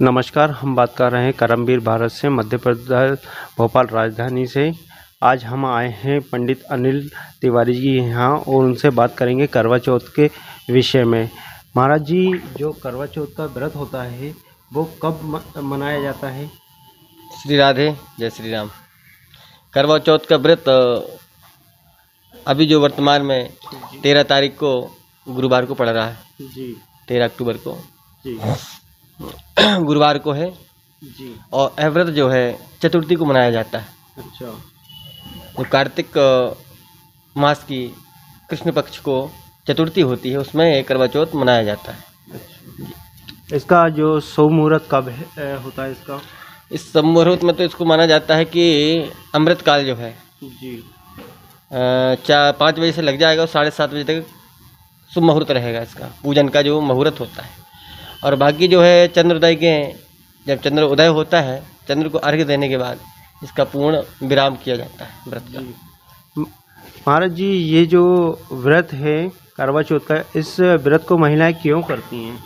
नमस्कार, हम बात कर रहे हैं करमवीर भारत से, मध्य प्रदेश भोपाल राजधानी से। आज हम आए हैं पंडित अनिल तिवारी जी यहाँ और उनसे बात करेंगे करवा चौथ के विषय में। महाराज जी, जो करवा चौथ का व्रत होता है वो कब मनाया जाता है? श्री राधे, जय श्री राम। करवा चौथ का व्रत अभी जो वर्तमान में 13 तारीख को गुरुवार को पड़ रहा है जी। 13 अक्टूबर को जी गुरुवार को है। जी। और यह व्रत जो है चतुर्थी को मनाया जाता है। अच्छा। जो कार्तिक मास की कृष्ण पक्ष को चतुर्थी होती है उसमें करवा चौथ मनाया जाता है। अच्छा। इसका जो शुभ मुहूर्त कब होता है इसका? इस मुहूर्त में तो इसको माना जाता है कि अमृत काल जो है जी 5 बजे से लग जाएगा और 7:30 बजे तक शुभ मुहूर्त रहेगा इसका पूजन का जो मुहूर्त होता है। और बाकी जो है चंद्रोदय के जब चंद्र उदय होता है, चंद्र को अर्घ्य देने के बाद इसका पूर्ण विराम किया जाता है व्रत का। महाराज जी, ये जो व्रत है करवा चौथ का, इस व्रत को महिलाएं क्यों करती हैं?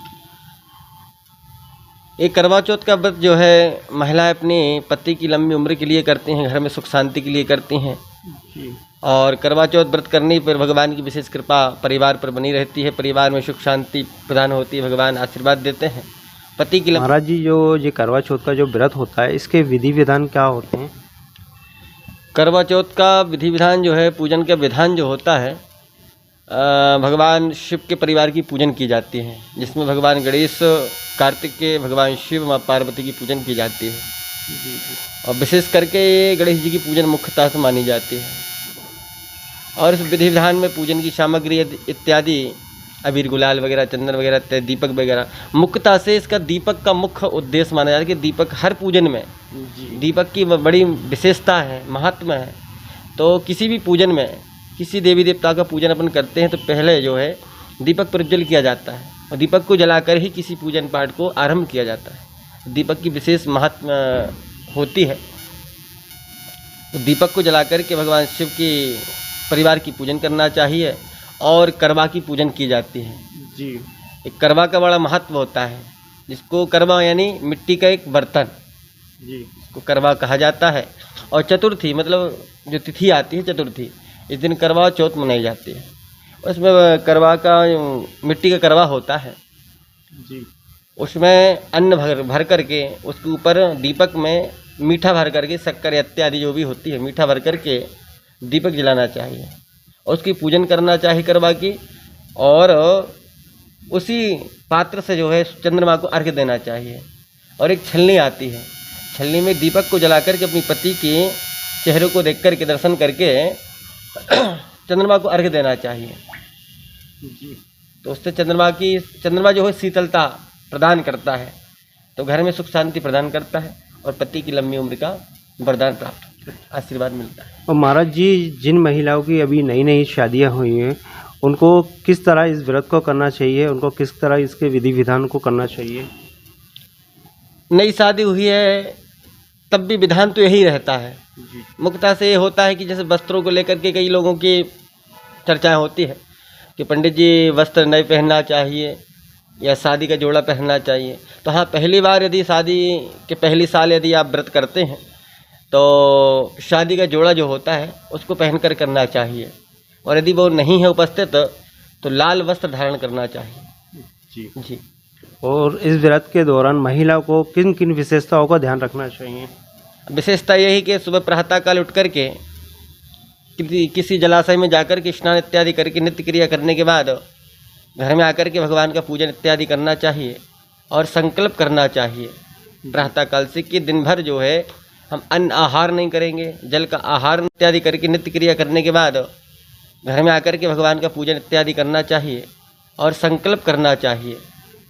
ये करवा चौथ का व्रत जो है महिलाएं अपने पति की लंबी उम्र के लिए करती हैं, घर में सुख शांति के लिए करती हैं। जी। और करवा चौथ व्रत करने पर भगवान की विशेष कृपा परिवार पर बनी रहती है, परिवार में सुख शांति प्रदान होती है, भगवान आशीर्वाद देते हैं। पति की महाराज जी, जो ये करवा चौथ का जो व्रत होता है इसके विधि विधान क्या होते हैं? करवा चौथ का विधि विधान जो है, पूजन का विधान जो होता है, भगवान शिव के परिवार की पूजन की जाती है, जिसमें भगवान गणेश, कार्तिक के भगवान शिव, माँ पार्वती की पूजन की जाती है। जी। और विशेष करके ये गणेश जी की पूजन मुख्यतः से मानी जाती है। और इस विधि विधान में पूजन की सामग्री इत्यादि अबीर गुलाल वगैरह, चंदन वगैरह इत्यादि, दीपक वगैरह, मुख्यतः से इसका दीपक का मुख्य उद्देश्य माना जाता है कि दीपक हर पूजन में दीपक की बड़ी विशेषता है, महात्मा है। तो किसी भी पूजन में किसी देवी देवता का पूजन अपन करते हैं तो पहले जो है दीपक प्रज्वल किया जाता है और दीपक को जलाकर ही किसी पूजन पाठ को आरंभ किया जाता है। दीपक की विशेष महात्मा होती है। तो दीपक को जलाकर के भगवान शिव की परिवार की पूजन करना चाहिए और करवा की पूजन की जाती है। जी। एक करवा का बड़ा महत्व होता है, जिसको करवा यानी मिट्टी का एक बर्तन, जी, इसको करवा कहा जाता है। और चतुर्थी मतलब जो तिथि आती है चतुर्थी, इस दिन करवा चौथ मनाई जाती है। उसमें करवा का मिट्टी का करवा होता है, जी, उसमें अन्न भर करके उसके ऊपर दीपक में मीठा भर करके, शक्कर इत्यादि जो भी होती है मीठा भर करके दीपक जलाना चाहिए और उसकी पूजन करना चाहिए करवा की। और उसी पात्र से जो है चंद्रमा को अर्घ्य देना चाहिए। और एक छलनी आती है, छलनी में दीपक को जला करके अपनी पति के चेहरे को देख करके दर्शन करके चंद्रमा को अर्घ्य देना चाहिए। जी। तो उससे चंद्रमा जो है शीतलता प्रदान करता है, तो घर में सुख शांति प्रदान करता है और पति की लंबी उम्र का वरदान प्राप्त आशीर्वाद मिलता है। और महाराज जी, जिन महिलाओं की अभी नई नई शादियां हुई हैं उनको किस तरह इस व्रत को करना चाहिए, उनको किस तरह इसके विधि विधान को करना चाहिए? नई शादी हुई है तब भी विधान तो यही रहता है। मुख्यतः से ये होता है कि जैसे वस्त्रों को लेकर के कई लोगों की चर्चाएं होती है कि पंडित जी वस्त्र नहीं पहनना चाहिए या शादी का जोड़ा पहनना चाहिए। तो हाँ, पहली बार यदि शादी के पहली साल यदि आप व्रत करते हैं तो शादी का जोड़ा जो होता है उसको पहनकर करना चाहिए। और यदि वो नहीं है उपस्थित तो लाल वस्त्र धारण करना चाहिए। जी। जी। और इस व्रत के दौरान महिलाओं को किन किन विशेषताओं का ध्यान रखना चाहिए? विशेषता यही कि सुबह प्रातःकाल उठ करके किसी जलाशय में जाकर के स्नान इत्यादि करके नित्य क्रिया करने के बाद घर में आकर के भगवान का पूजन इत्यादि करना चाहिए और संकल्प करना चाहिए प्रातःकाल से कि दिन भर जो है हम अन्न आहार नहीं करेंगे, जल का आहार इत्यादि करके नित्य क्रिया करने के बाद घर में आकर के भगवान का पूजन इत्यादि करना चाहिए और संकल्प करना चाहिए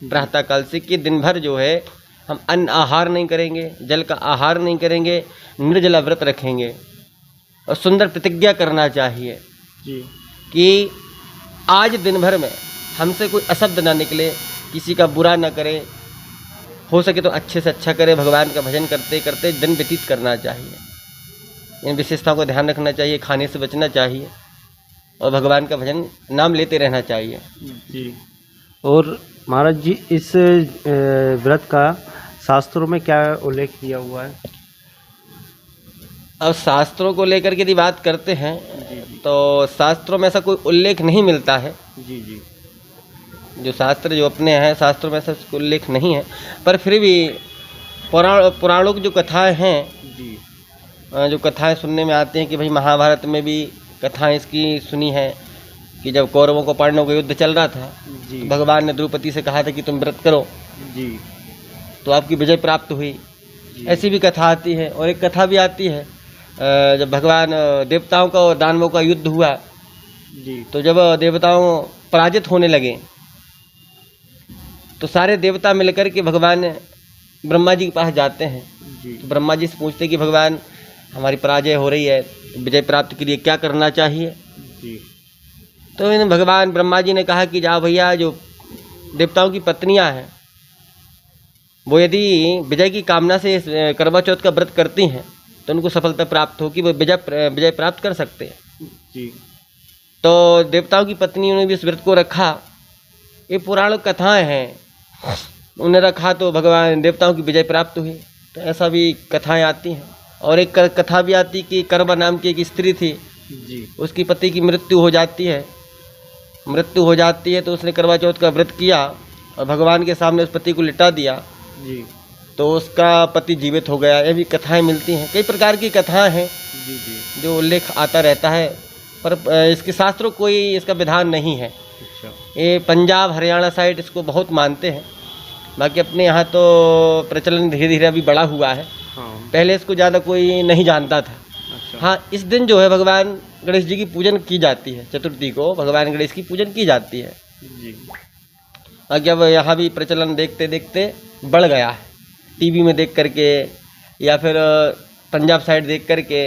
प्रातःकाल से कि दिन भर जो है हम अन्न आहार नहीं करेंगे, जल का आहार नहीं करेंगे, निर्जला व्रत रखेंगे। और सुंदर प्रतिज्ञा करना चाहिए जी। कि आज दिन भर में हमसे कोई अशब्द ना निकले, किसी का बुरा ना करें, हो सके तो अच्छे से अच्छा करें, भगवान का भजन करते करते दिन व्यतीत करना चाहिए। इन विशेषताओं को ध्यान रखना चाहिए, खाने से बचना चाहिए और भगवान का भजन नाम लेते रहना चाहिए। जी। और महाराज जी, इस व्रत का शास्त्रों में क्या उल्लेख किया हुआ है? अब शास्त्रों को लेकर के यदि बात करते हैं तो शास्त्रों में ऐसा कोई उल्लेख नहीं मिलता है। जी जी। जो शास्त्र जो अपने हैं शास्त्रों में ऐसा कोई उल्लेख नहीं है, पर फिर भी पुराणों की जो कथाएं हैं जी जो कथाएं सुनने में आती हैं कि भाई महाभारत में भी कथाएं इसकी सुनी है कि जब कौरवों को पांडवों का युद्ध चल रहा था जी तो भगवान ने द्रौपदी से कहा था कि तुम व्रत करो जी तो आपकी विजय प्राप्त हुई। जी। ऐसी भी कथा आती है। और एक कथा भी आती है जब भगवान देवताओं का और दानवों का युद्ध हुआ जी तो जब देवताओं पराजित होने लगे तो सारे देवता मिलकर के भगवान ब्रह्मा जी के पास जाते हैं। जी तो ब्रह्मा जी से पूछते कि भगवान हमारी पराजय हो रही है, विजय प्राप्त के लिए क्या करना चाहिए। जी तो इन भगवान ब्रह्मा जी ने कहा कि जाओ भैया, जो देवताओं की पत्नियां हैं वो यदि विजय की कामना से इस करवा चौथ का व्रत करती हैं तो उनको सफलता प्राप्त होगी, वो विजय प्राप्त कर सकते हैं। जी। तो देवताओं की पत्नियों ने भी इस व्रत को रखा। ये पुराण कथाएं हैं, उन्हें रखा तो भगवान देवताओं की विजय प्राप्त हुई। तो ऐसा भी कथाएं आती हैं। और एक कथा भी आती कि करवा नाम की एक स्त्री थी, जी उसकी पति की मृत्यु हो जाती है तो उसने करवा चौथ का व्रत किया और भगवान के सामने उस पति को लिटा दिया जी तो उसका पति जीवित हो गया। ये भी कथाएं मिलती हैं। कई प्रकार की कथाएं हैं जी जी। जो उल्लेख आता रहता है, पर इसके शास्त्रों कोई इसका विधान नहीं है। अच्छा। ये पंजाब हरियाणा साइड इसको बहुत मानते हैं, बाकी अपने यहाँ तो प्रचलन धीरे धीरे अभी बढ़ा हुआ है। हाँ। पहले इसको ज़्यादा कोई नहीं जानता था। अच्छा। हाँ, इस दिन जो है भगवान गणेश जी की पूजन की जाती है। चतुर्थी को भगवान गणेश की पूजन की जाती है। जी बाकी अब यहाँ भी प्रचलन देखते देखते बढ़ गया है। टीवी में देख करके या फिर पंजाब साइड देख करके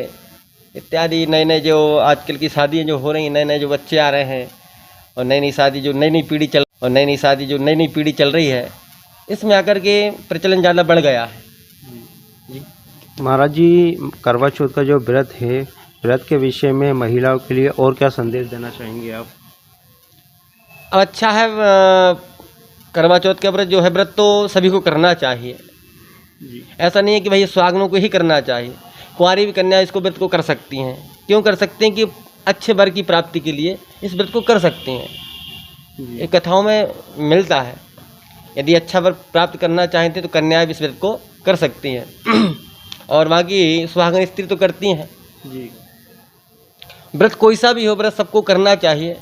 इत्यादि नए नए जो आजकल की शादियाँ जो हो रही हैं, नए नए जो बच्चे आ रहे हैं और नई नई शादी जो नई नई पीढ़ी चल रही है, इसमें आकर के प्रचलन ज़्यादा बढ़ गया है। जी महाराज जी, करवा चौथ का जो व्रत है, व्रत के विषय में महिलाओं के लिए और क्या संदेश देना चाहेंगे आप? अच्छा है, करवा चौथ का व्रत जो है, व्रत तो सभी को करना चाहिए। जी ऐसा नहीं है कि भाई सुहागनों को ही करना चाहिए, कुंवारी भी कन्या इसको व्रत को कर सकती हैं। क्यों कर सकते हैं? कि अच्छे वर की प्राप्ति के लिए इस व्रत को कर सकते हैं। जी ये कथाओं में मिलता है। यदि अच्छा वर प्राप्त करना चाहते तो कन्याएं भी इस व्रत को कर सकती हैं और बाकी सुहागन स्त्री तो करती हैं। जी। व्रत कोई सा भी हो, व्रत सबको करना चाहिए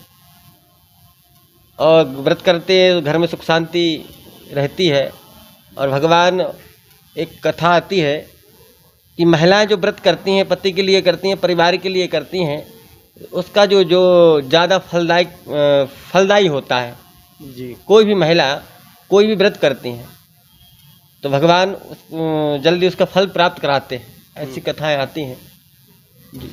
और व्रत करते घर में सुख शांति रहती है। और भगवान, एक कथा आती है कि महिलाएं जो व्रत करती हैं, पति के लिए करती हैं, परिवार के लिए करती हैं, उसका जो ज़्यादा फलदायी होता है। जी कोई भी महिला कोई भी व्रत करती हैं तो भगवान जल्दी उसका फल प्राप्त कराते हैं। ऐसी कथाएं आती हैं। जी।